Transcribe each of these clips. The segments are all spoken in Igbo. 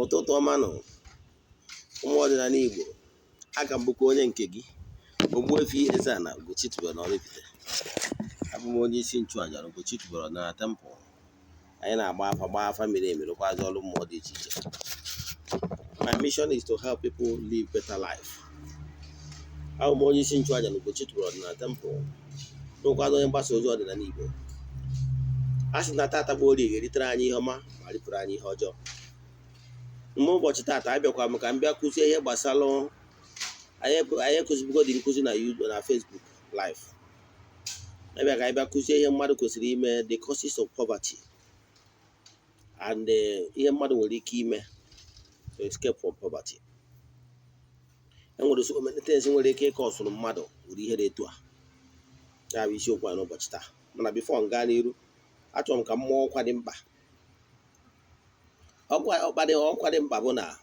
Ụtụtụ ọma nọ ụmụ ọdịnala Igbo. Aka m bụkwa onye nke gị, Ogbuefi EZE-ANA Ugochi tubelu na oraifite. Abụ m onye isi nchụaja na Ugochi tubelu na temple. Anyị na-agba afa miri emi, rụkwazi ọrụ mmụọ dị iche iche. My mission is to help people live better life. Abụ m onye isi nchụaja na Ugochi tubelu na temple, rụkwazi onye mgbasa ozi ọdịnala Igbo. A sị na tata bụ Orie ga-eritere anyị ihe ọma ma ripụrụ anyị ihe ọjọọ. Mgbe ụbọchị tata abịakwa m ka m bịa kụzie ihe gbasara anyị ekụzibugo dị nkụzi na YouTube na Facebook live. Abịa ka anyị bịa kụzie ihe mmadụ kwesịrị ime, the causes of poverty and ihe mmadụ nwere ike ime to escape from poverty. Enwere so many things nwere ike ịkọsụrụ mmadụ nwere ihe dị etu a. Ya bụ isiokwu a n'ụbọchị taa. Mana before m gaa n'iru, achọrọ m ka m mụọ ọkwa dị mkpa. Ọkwa dị mkpa bụ na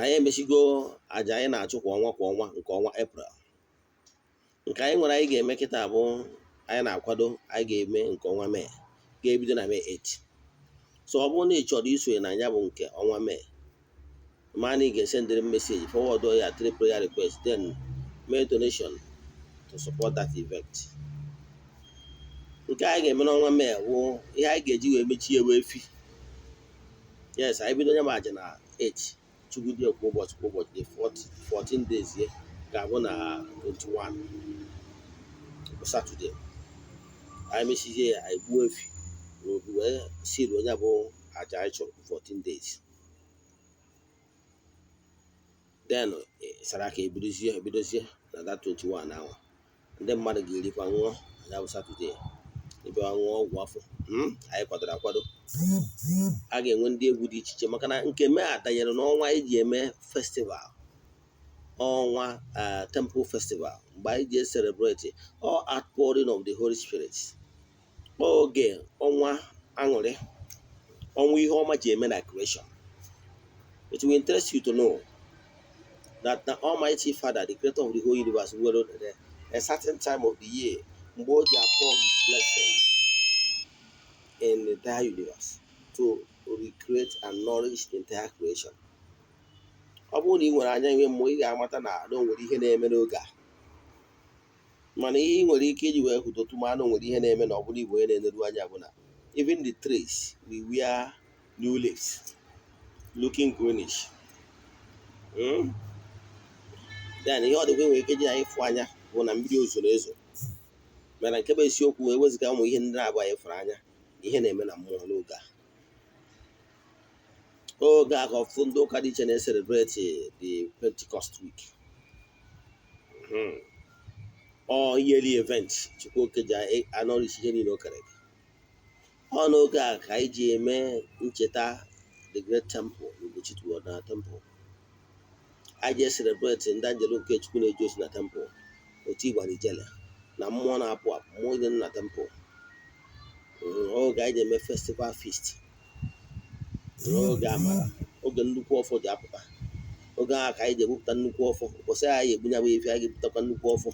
anyị emesigo aja anyị na-achụ kwa ọnwa nke ọnwa April. Nke anyị nwere anyị ga-eme kịta bụ anyị na-akwado anyị ga-eme nke ọnwa Mee, ga-ebido na Mee 8. So ọ bụrụ na ị chọrọ isonye na ya bụ nke ọnwa Mee, ma na ị ga-esendịrị message forward ya 3 prayer request, then make donation to support that event. Nke anyị ga-eme n'ọnwa Mee bụ ihe anyị ga-eji wee mechie Ogbuefi. Yes, anyị bido onye m aja na 8 chugide kwa ụbọchị the 14 days ye ga-abụ na 21 bụ Saturday. Anyị mechizie ya anyị gbuo efi wee siri onye bụ aja anyị chọrọ 14 days. Then sara ka ebidozie na that 21 ahụ. Ndị mmadụ ga-erikwa ṅụọ ya bụ Saturday. Ebe ṅụọ ọgwụ afọ anyị kwadoro akwado. A ga-enwe ndị egwu dị iche iche maka na nke Mee a danyere n'ọnwa anyị ji eme festival, ọnwa temple festival, mgbe anyị ji celebrate all outpouring of the Holy Spirit. Oge ọnwa aṅụrị, ọnwa ihe ọma ji eme na creation. It will interest you to know that the Almighty Father, the creator of the whole universe, will at a certain time of the year mgbe o ji akpọ his blessing in the entire universe to recreate and nourish the entire creation. Ọ bụrụ na ị nwere anya ihe mmụọ, ị ga-amata na o nwere ihe na-eme n'oge a. Mana ihe ị nwere ike iji wee hụdotu ma na nwere ihe na-eme na ọ bụrụ Igbo onye na-eneru anya bụ na even the trees will wear new leaves looking greenish. Then ihe ọ dịkwa nwere ike iji anyị fụ anya bụ na mmiri ozoro ezo. Mana nke bụ isiokwu wee wezụga ụmụ ihe ndị na-abụ anyị fụrụ anya ihe na-eme na mmụọ n'oge a. Oge a ka ọtụtụ ndị ụka dị iche na-celebrate the Pentecost week. Ọ yearly event Chukwu oke ji anọrịsị ihe niile o kere eke. Ọ n'oge a ka anyị ji eme ncheta the great temple Ugochi tubelu na temple. Anyị ji celebrate ndị anjelu nke Chukwu na-eje ozi na temple, otu ịgbara ijele na mmụọ na-apụ apụ, mmụọ dị na temple. Oge anyị ji eme festival feast, oge amara, oge nnukwu ọfọ ji apụta. Oge ahụ ka anyị ji ebupụta nnukwu ọfọ. Ụbọchị anyị egbunya bụ efi, anyị ga-ebutakwa nnukwu ọfọ.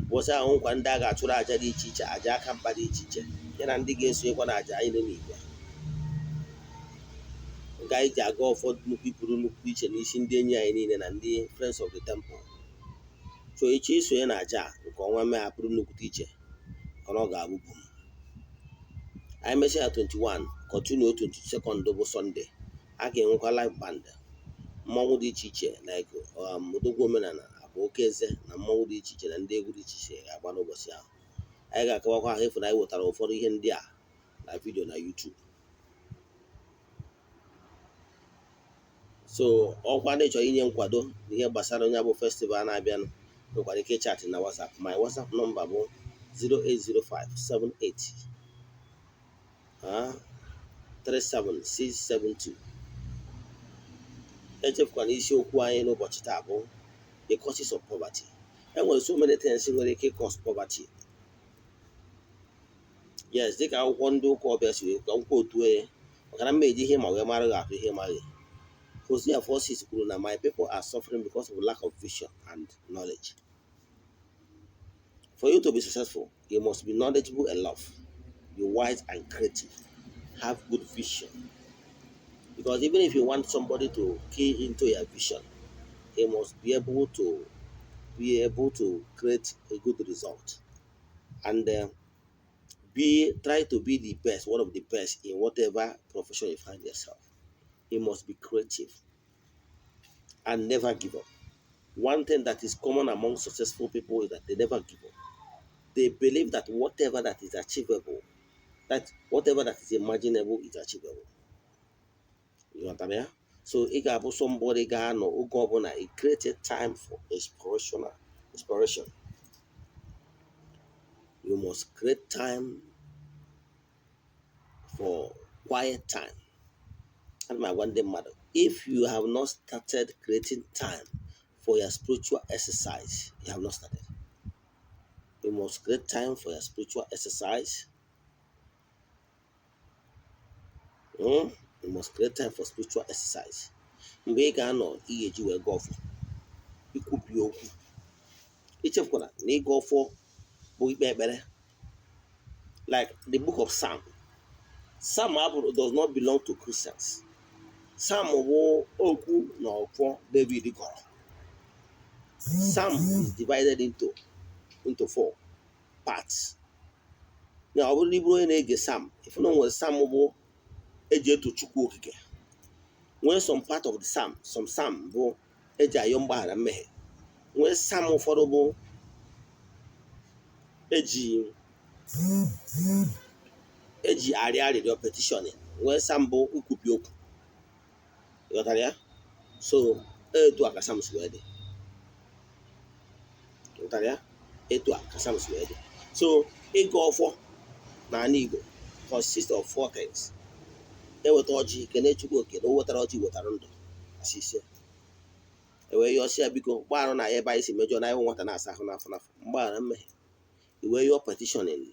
Ụbọchị ahụ nkwa ndị a ga-achụrụ aja dị iche iche, aja aka mba dị iche iche, ya na ndị ga-esonyekwa na aja anyị n'igwe. Oge anyị ji aga ọfọ nnukwu iche n'isi ndị enyi anyị niile na ndị friends of the temple. So echi isonye na aja nke ọnwa Mee a pụrụ nnukwu iche ka ọ ga-abụbu. Anyị mesịa 21 continue 22nd bụ Sunday. A ga-enwekwa live band, mmọnwụ dị iche iche like odogwu omenala abụ oke eze na mmọnwụ dị iche iche na ndị egwu dị iche iche ga-agba n'ụbọchị ahụ. Anyị ga-akọwakwa ahụ efu na anyị wetara ụfọdụ ihe ndị a na vidio na YouTube. So ọkwa ndị chọrọ inye nkwado n'ihe gbasara onye bụ festival na-abịanụ, nwekwara ike chat na WhatsApp. My WhatsApp nọmba bụ 08057837672. Echefukwana isiokwu anyị n'ụbọchị taa bụ the causes of poverty. Enwere so many things nwere ike cause poverty. Yes, dịka akwụkwọ ndị ụka ọbịa si wee akwụkwọ otu maka na mmeji ihe ma wee mara gị atụ ihe maghị. Hosea 4:6 kwuru na my people are suffering because of lack of vision and knowledge. For you to be successful, you must be knowledgeable enough, be wise and creative, have good vision. Because even if you want somebody to key into your vision, he must be able to create a good result, and be try to be the best, one of the best in whatever profession you find yourself. You must be creative and never give up. One thing that is common among successful people is that they never give up. They believe that whatever that is achievable, that whatever that is imaginable is achievable. You understand? So it got somebody got no governor. It created time for inspiration. You must create time for quiet time. And my one day matter. If you have not started creating time for your spiritual exercise, you have not started. You must create time for your spiritual exercise. Mm? You must create time for spiritual exercise. Mgbe ị ga-anọ ị ga-eji wee gaa ọfọ ikwubi okwu, ichefukwala na ịga ọfọ bụ ikpe ekpere. Like the book of Psalm. Psalm does not belong to Christians. Psalm bụ okwu na ọfọ David gọrọ. Psalm is divided into 4 parts. Na ọ bụrụ iburu onye na-ege Psalm, if no nwere Psalm bụ eji eto Chukwu okike. Nwee some part of the Psalm, some Psalm bụ eji ayọ mgbaghara mmehie. Nwee Psalm ụfọdụ bụ eji arịọ arịrịọ petitioning. Nwee Psalm bụ nkwubi okwu. Ghọtara ya? So etu a ka Psalm si wee dị. Ghọtara ya? Etu a ka Psalm si wee dị. So ịga ọfọ n'ala Igbo consists of 4 things. Eweta ọjị, kene Chukwu oke na o wetara ọjị wetara ndụ asịsị. Ewee yọọ ya biko mgbaghara na ebe anyị si mejọ na ịwụ nwata na-asa ahụ n'afọ mgbaghara mmehie. Iwee yọọ petitioning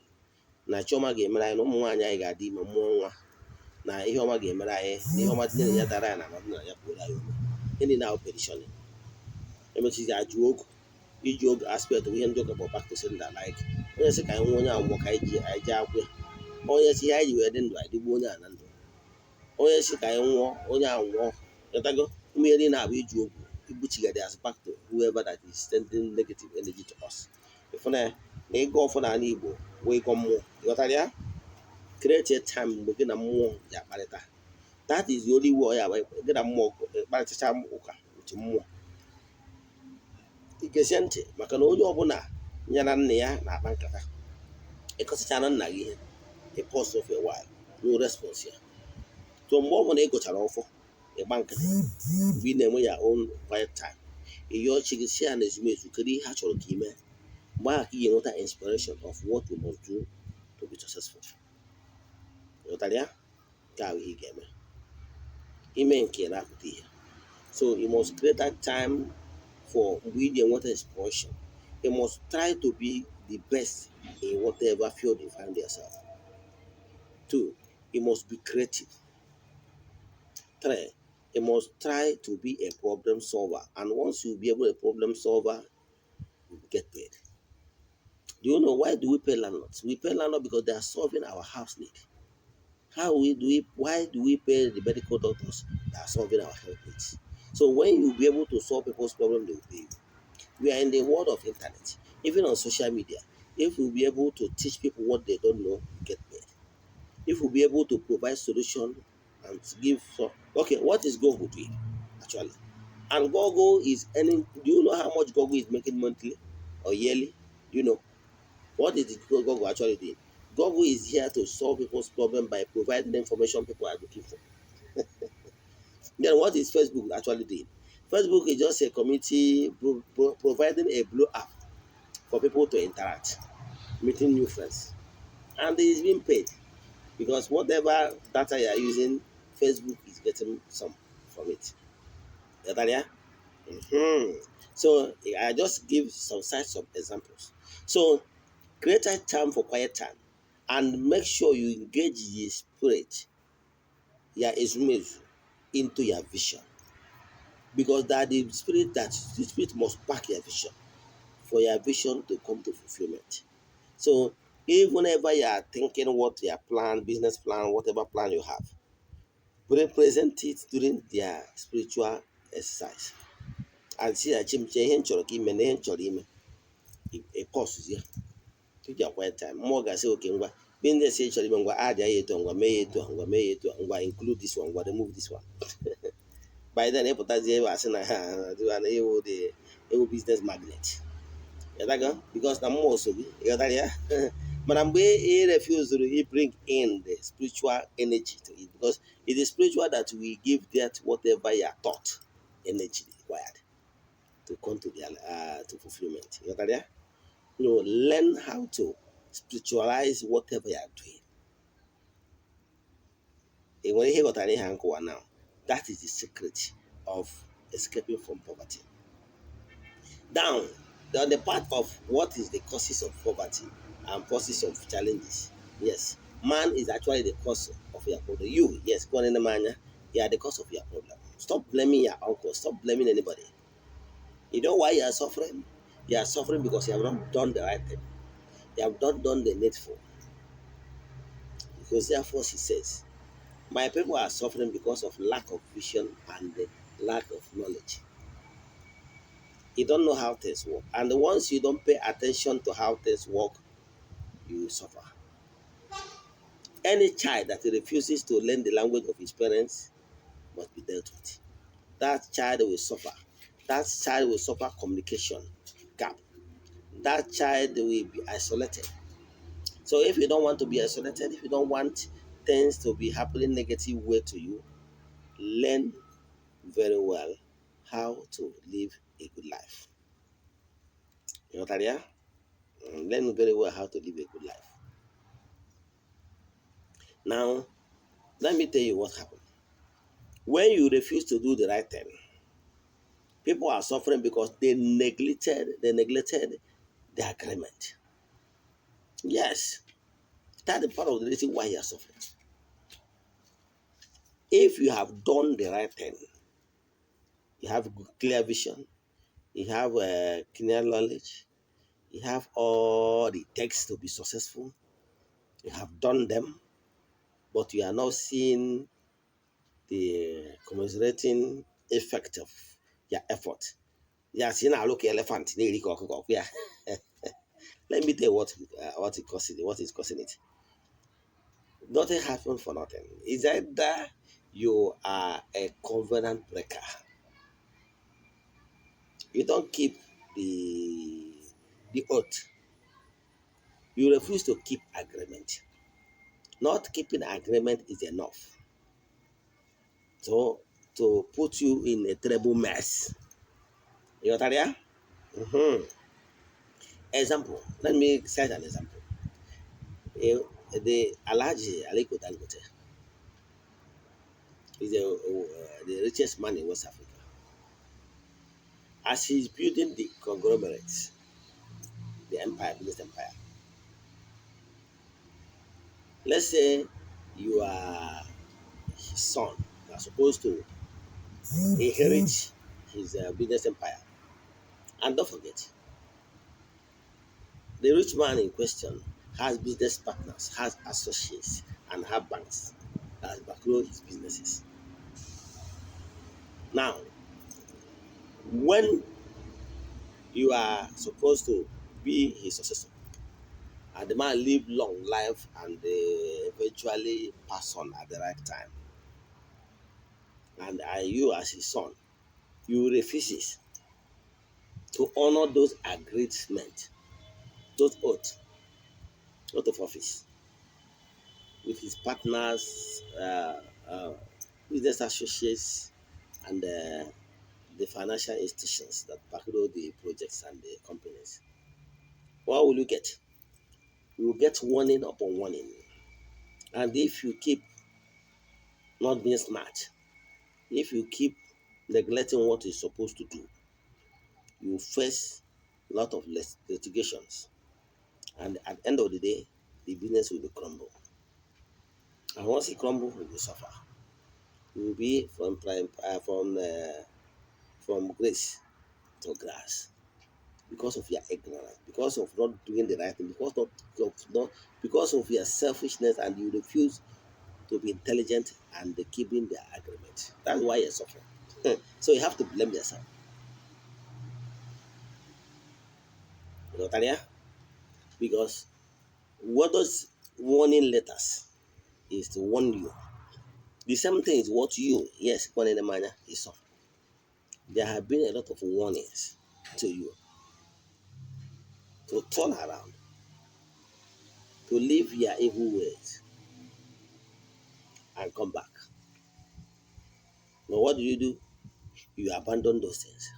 na chiọma ga-emere anyị na ụmụ nwaanyị anyị ga-adị ime mmụọ nwa, na ihe ọma ga-emere anyị na ihe ọma dị na ya dara ya na amadụ na ya pụrụ anyị ome. Ndị na-ahụ petitioning emechizi ajụ ogu, iji oge aspect bụ ihe ndị ụka kpọ back to sender. Like onye sị ka anyị nwee onye anwụọ ka anyị jee akwụ ya. Onye si ihe anyị ji wee dị ndụ anyị dịgbuo onye a na ndụ. Onye si ka anyị nwụọ onye anwụọ. Ịghọtago? Ụmụ ihe niile abụ iji okwu ibuchigadi as back to whoever that is sending negative energy to us. Ịfụ na ịga ọfọ n'ala Igbo wee ịgọ mmụọ. Ịghọtara ya? Create a time mgbe gị na mmụọ ji akparịta. That is the only way ya gị na mmụọ kparịtacha ụka uche mmụọ. Igesie ntị maka na onye ọbụla ya na nna ya na-akpa nkata. Ịkọsịcha na nna gị ihe, a pause of a while, no response ya. So mgbe ọbụla ị gụchara ọfọ, ịgba nkịtị, mgbe ị na-enwe ya own quiet time, ịyọọ chi gị si ya na ezumezu kedu ihe ha chọrọ ka ime. Mgbe ahụ ka ị ga-enweta inspiration of what you must do to be successful. Ịghọtara ya? Nke ahụ ihe ị ga-eme. Ime nke na-apụta ihe. So you must create that time for mgbe ị ga-enweta inspiration. You must try to be the best in whatever field you find yourself. 2, you must be creative. 3, you must try to be a problem solver. And once you be able to be a problem solver, you will get paid. Do you know why do we pay landlords? We pay landlords because they are solving our house need. Why do we pay the medical doctors that are solving our health needs? So when you be able to solve people's problems, they will pay you. We are in the world of internet, even on social media. If we be able to teach people what they don't know, we get paid. If we be able to provide solution and give some, okay, what is Google doing actually? And Google is earning. Do you know how much Google is making monthly or yearly? Do you know what is Google actually doing? Google is here to solve people's problem by providing the information people are looking for. Then what is Facebook actually doing? Facebook is just a community providing a blue app for people to interact, meeting new friends, and it is being paid because whatever data you are using, Facebook is getting some from it. So I just give some sites of examples. So create a time for quiet time and make sure you engage the spirit, into your vision, because that the spirit must back your vision for your vision to come to fulfillment. So Even whenever you are thinking what your plan, business plan, whatever plan you have, represent it during their spiritual exercise. And see that chim change choro ki me ne choro ime. A pause here. To your quiet time. More guys say okay ngwa. Business say choro ngwa add ya to ngwa me to ngwa me to ngwa include this one, ngwa remove this one. By then, hypothesis was in a business magnet. Because the most of it, but I'm he refused to bring in the spiritual energy to it because it is spiritual that we give that whatever you are taught energy required to come to the to fulfillment. Learn how to spiritualize whatever you are doing. And when you got any hand now, that is the secret of escaping from poverty. Down on the part of what is the causes of poverty and causes of challenges. Yes, man is actually the cause of your problem. You, yes, go on in the man, you are the cause of your problem. Stop blaming your uncle. Stop blaming anybody. You know why you are suffering? You are suffering because you have not done the right thing. You have not done the needful. Because therefore, she says, my people are suffering because of lack of vision and the lack of knowledge. You don't know how things work. And once you don't pay attention to how things work, you will suffer. Any child that refuses to learn the language of his parents must be dealt with. That child will suffer. That child will suffer communication gap. That child will be isolated. So if you don't want to be isolated, if you don't want things to be happening negative way to you, learn very well how to live a good life. You know, Talia? Learn very well how to live a good life. Now, let me tell you what happened. When you refuse to do the right thing, people are suffering because they neglected the agreement. Yes, that is part of the reason why you are suffering. If you have done the right thing, you have clear vision, you have clear knowledge, you have all the text to be successful, you have done them, but you are not seeing the commiserating effect of your effort. You are seeing a look elephant. Yeah. Let me tell you what is causing it. Nothing happens for nothing. It's either you are a covenant breaker. You don't keep the oath. You refuse to keep agreement. Not keeping agreement is enough. So to put you in a terrible mess. You know that? Mm-hmm. Example. Let me cite an example. The Alhaji Aliko Dangote is the richest man in West Africa. As he's building the conglomerates, the empire, business empire. Let's say you are his son. You are supposed to inherit his business empire. And don't forget, the rich man in question has business partners, has associates, and have banks that backload his businesses. Now, when you are supposed to be his successor, and the man live long life and eventually pass on at the right time, and you as his son, you refuses to honor those agreements, those oath of office with his partners, business associates, and the financial institutions that backload the projects and the companies. What will you get? You will get warning upon warning. And if you keep not being smart, if you keep neglecting what you're supposed to do, you face a lot of litigations. And at the end of the day, the business will be crumbled. And once it crumbles, you will suffer. You will be from grace to grass. because of your ignorance, because of not doing the right thing, because of your selfishness, and you refuse to be intelligent and keeping the agreement. That's why you're suffering. So you have to blame yourself. You know, Tanya? Because what those warning letters is to warn you. The same thing is what you, yes, one in the manner is suffering. There have been a lot of warnings to you to turn around, to leave your evil ways and come back. But what do? You abandon those things.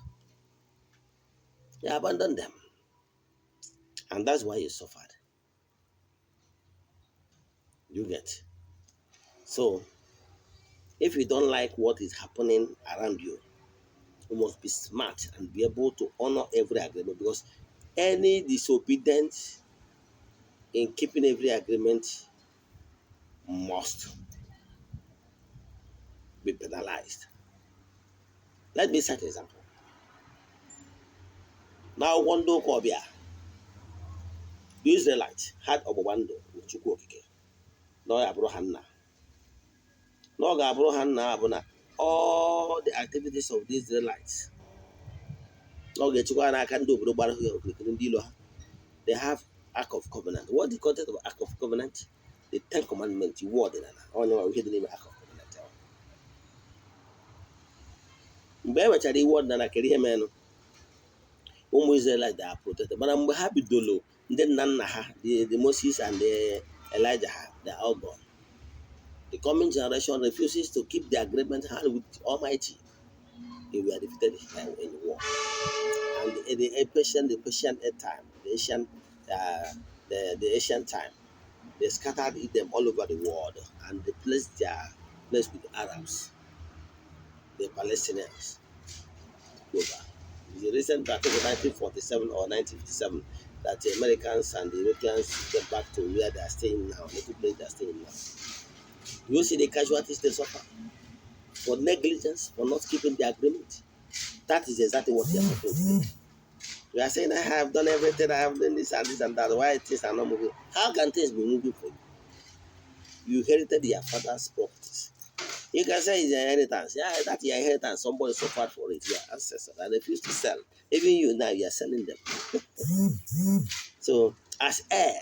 You abandon them. And that's why you suffered. You get. So, if you don't like what is happening around you, you must be smart and be able to honor every agreement, because any disobedience in keeping every agreement must be penalized. Let me set an example. Now, one do Kobia, the Israelites had Obawando with Chukwokike. No Abraham. No Abraham Abuna. All the activities of the Israelites. No Chukwana can do. They have Ark of Covenant. What the content of Ark of Covenant? The Ten Commandments. You word in we hear the name Ark of Covenant. Mgbe e mechara iwu ọdịnala kere ihe menụ, ụmụ Israelite they are protected. Mana mgbe ha bidolo ndị nna nna ha, the Moses and the Elijah, they are all gone. The coming generation refuses to keep the agreement had with the Almighty. They were defeated in war. And the Persian time, the Asian time, they scattered them all over the world, and they placed their place with the Arabs, the Palestinians. Over. The recent battle of 1947 or 1957 that the Americans and the Europeans get back to where they are staying now, the place they are staying now. You see the casualties they suffer for negligence, for not keeping the agreement. That is exactly what they are suffering today. We are saying, I have done everything, I have done this and this and that. Why things are not moving? How can things be moving for you? You inherited your father's properties. You can say it's your inheritance. Yeah, that's your inheritance. Somebody suffered for it. Your ancestors and refused to sell. Even you now, you are selling them. So, as heir,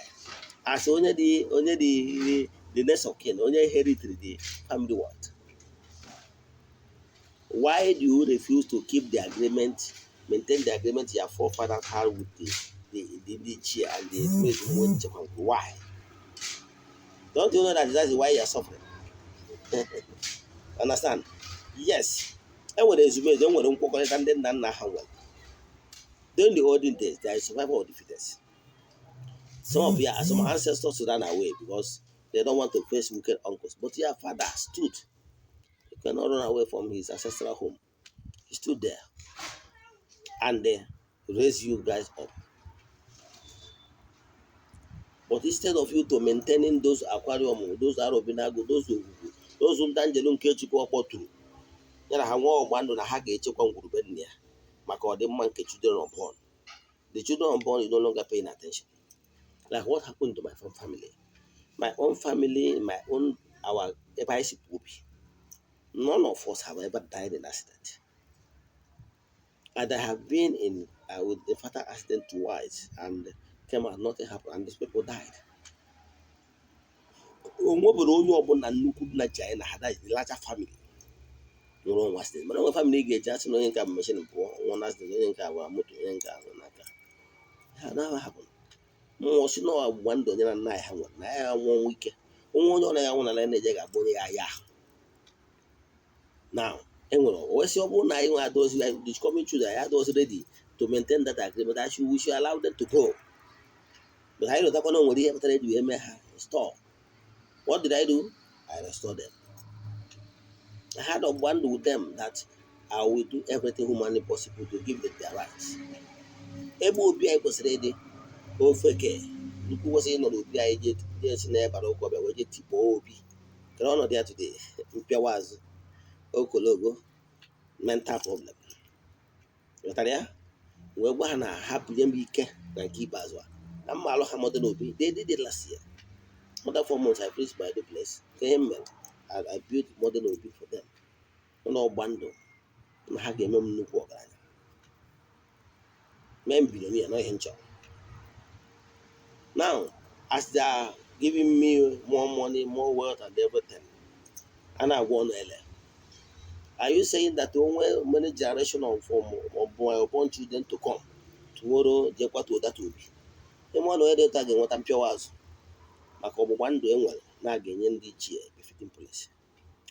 as only the next of kin, only inherited the family what? Why do you refuse to keep the agreement, maintain the agreement your forefathers had with the chair and the why? Don't you know that that's why you are suffering? Understand? Yes. And when there's don't want to and then during the olden days, there is survival of the fittest. Some ancestors ran away because they don't want to face wicked uncles. But your father stood. He cannot run away from his ancestral home. He stood there and they raised you guys up. But instead of you to maintaining those aquarium, those arobinago, those umdanjelu nke Chukwu ọkpọtụrụ, ya na ha nwa ọgba ndụ na ha ga-echekwa ngwurube nne ya maka ọdịmma nke children unborn. The children unborn is no longer paying attention. Like what happened to my own family? My own family, our Ebaisi Pupi, none of us have ever died in accident. And I have been in with the fatal accident twice and came out, nothing happened, and these people died. The larger family. One family just no income machine one has the income motor income. It never happened. Most no one don't know I have 1 week. Only I want to learn the jagger body. Now, what's your own? I had those coming to I had those ready to maintain that agreement. We should allow them to go. But I don't know what you have to do. Store. What did I do? I restored them. I had a bond with them that I will do everything humanly possible to give them their rights. Able be I was ready. Oh, fake. Look who was in on the I just never go by what you be. Cannot there today. There was Okologo mental problem. You know, wee gwa ha na ha bunye m ike na nke ikpeazụ a na mma alụ ha mother n'obi. They did it last year. Another 4 months I finished my duplex. Ihe m mere, I built mother n'obi for them. Ụlọ ọgba ndụ na ha ga-eme m nnukwu ọgaranya. Mee m bilionia na ihe m chọrọ. Now, as they are giving me more money, more wealth and everything, and I want to, are you saying that only many generation of boy upon children to come tomorrow they to that will be? The one who they tag what I'm pure as maka ọgbụgba ndụ enwere na-aga-enye ndị ichie befitting place,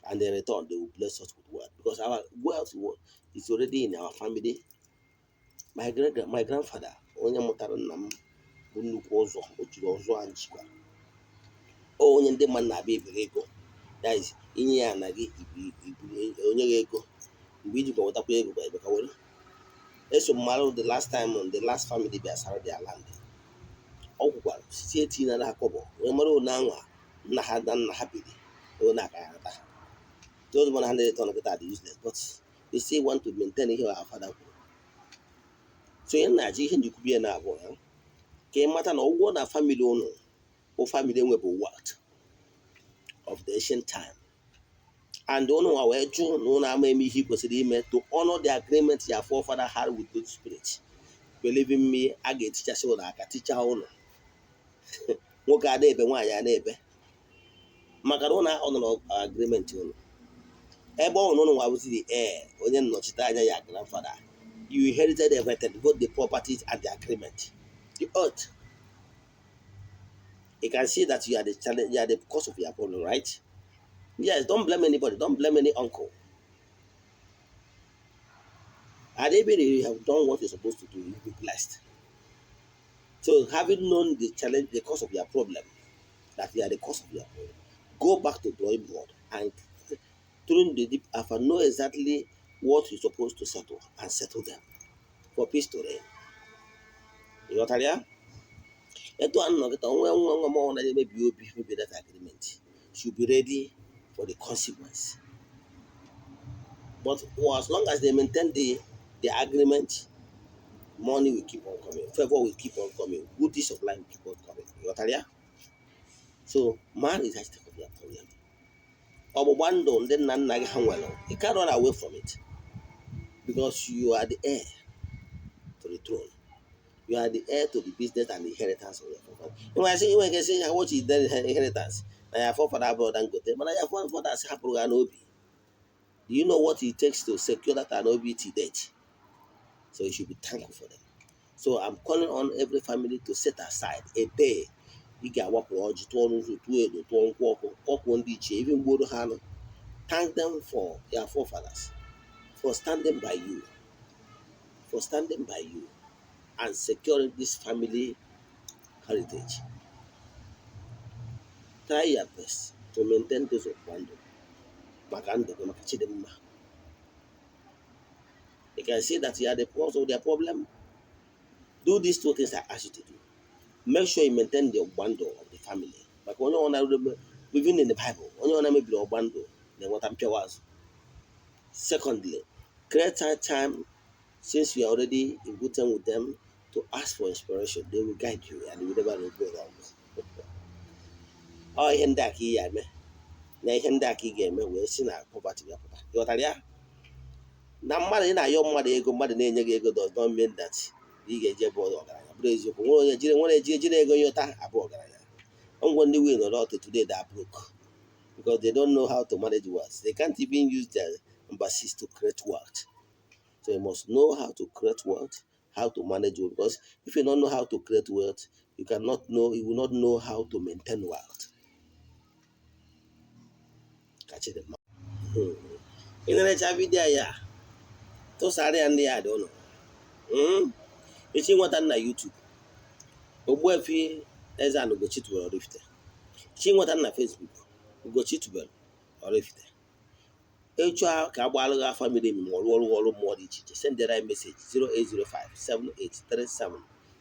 and in return they will bless us with wealth because our wealth is already in our family. My grandfather onye mụtara nna m bụ nnukwu ụzọ o jiri ọzọ a njikwa onye ndị mmadụ na-abịa ebere ego, that is inye ya na gị onye gị ego mgbe iji gwawetakwa ego gwa ebe ka were eso mmarụ the last time on the last family bịa sara their land. Ọ kwukwara site etinye na akọbọ wee mara one anwa nna ha na nna ha biri onye aka ya nata ha. Those 100 ton are useless, but they still want to maintain ihe our father kwuru. So ihe na-aji ihe njikwubie na abụọ ya ka ị mata na ụgwọ na family ụnụ o family enwebụ wealth of the ancient time, and ụnụ wa wee jụ na ụnụ ama eme ihe kwesịrị ime to honor the agreement your forefather had with the spirit. Believing me, a ga-etichasị ụnụ aka ticha ụnụ nwoke a na-ebe nwaanyị a na-ebe maka na ụnụ honor agreement ụnụ ebe ọ ụnụ wabụzi the heir onye nnọchite anya ya grandfather. You inherited everything, both the properties and the agreement, the earth. You can see that you are the challenge, you are the cause of your problem, right? Yes, don't blame anybody, don't blame any uncle. And even if you have done what you're supposed to do, you'll be blessed. So having known the challenge, the cause of your problem, that you are the cause of your problem, go back to drawing board and through the deep effort, know exactly what you're supposed to settle and settle them for peace to reign. You got it? Eto anọ kịta onwe nwa nwa na emebi obi maybe that agreement should be ready for the consequence. But as long as they maintain the agreement, money will keep on coming, favor will keep on coming, goodies of life will keep on coming. You got it? So man is at the stake of their problem. Ọgbụgba ndụ ndị nna nna gị ha nwere, you can't run away from it because you are the heir to the throne. You are the heir to the business and the inheritance of your forefathers. When I say, what is the inheritance? Now your forefather brought and go there, but your forefathers have an obi. Do you know what it takes to secure that an obi to date? So you should be thankful for them. So I'm calling on every family to set aside a day. You get what even go to Hano. Thank them for your forefathers, for standing by you, and securing this family heritage. Try your best to maintain those of Wando. You can see that you are the cause of their problem. Do these two things I ask you to do. Make sure you maintain the Wando of the family. Like when you want to living in the Bible, when you want to make the Wando, then what I'm sure. Secondly, create time since you are already in good time with them to ask for inspiration. They will guide you and you will never go wrong. Oh, ihe ndị a ka ị ya eme na ihe ndị a ka ị ga-eme wee si na poverty ya pụta. Ịghọtara ya? Na mmadụ ị na-ayọ mmadụ ego mmadụ na-enye gị ego does not mean that ị ga-eje bụ ọgaranya. Bụrụ eziokwu, nwere ejiri ego nyụta abụ ọgaranya. Ngwa ndị win a lot today they are broke because they don't know how to manage wealth. They can't even use their embassies to create wealth. So you must know how to create wealth, how to manage wealth. Because if you don't know how to create wealth, you will not know how to maintain wealth. Catch them. In the video, yeah. Those are the I don't know. You see what on YouTube? Ogbuefi EZE-ANA Ugochi tubelu oraifite. See what on Facebook? Ugochi tubelu oraifite. Echo ka agbalụ gị family m ma ọrụ mmụọ dị iche iche. Send the right message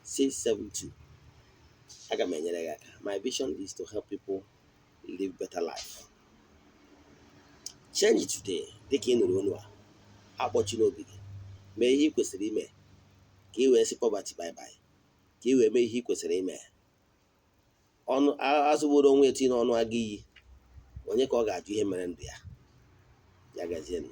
08057837672. Aga m enyere gị aka. My vision is to help people live better life. Change it today. Dịka ị nụrụ onu a, akpọchi n'obi gị. Mee ihe ị kwesịrị ime ka ị wee sị poverty bye bye, ka ị wee mee ihe ị kwesịrị ime. Ọnụ azụgboro onwe etinye n'ọnụ aga iyi, onye ka ọ ga-ajụ ihe mere ndụ ya. Ya gazienụ.